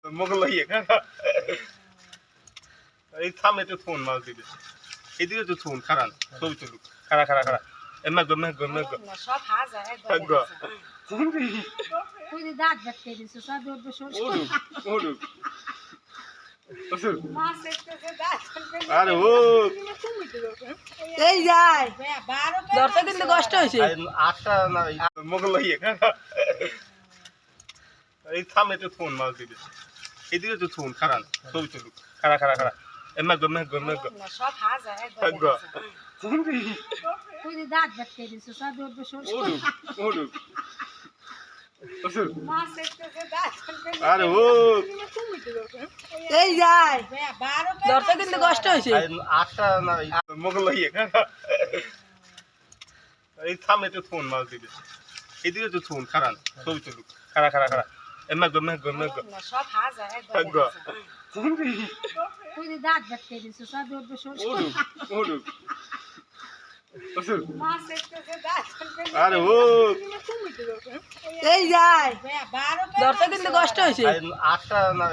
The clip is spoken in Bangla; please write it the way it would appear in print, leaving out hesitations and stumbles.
মোগল লইয়ে খারা এই থামে তো ফোন মাল দিবে এদিকে তো ফোন খারান ছবি তুলুক খারা খারা খারা এমা গমে গমে সব হাজা একবার গো তুই দাঁত বাটতে দিছিস সব উঠবে সরষ ওডুক ওডুক মাছ একটু দাঁত আরে ও এই যায় 12 দরজা কিন্তু কষ্ট হয়েছে আটটা না মোগল লইয়ে খারা এই থামে তো ফোন মাল দিবে এদিকে তো ফোন খারান ছবি তুলুক খারা খারা খারা এমা গমে গমে সব হাজা একবার গো তুই দাঁত বাটতে দিছিস সব উঠবে সরষ ওডুক ওডুক মাছ একটু দাঁত আরে ও এই যায় 12 দরজা কিন্তু কষ্ট হয়েছে আটটা না মোগল লইয়ে খারা এই থামে তো ফোন মাল দিবে এদিকে তো ফোন খারান ছবি তুলুক খারা খারা খারা এমা গমে গমে সব হাজা একবার গো তুই দাঁত বাটতে দিছিস সব উঠবে সরষ ওডুক ওডুক মাছ একটু দাঁত আরে ও এই যায় 12 দরজা কিন্তু কষ্ট হয়েছে আটটা না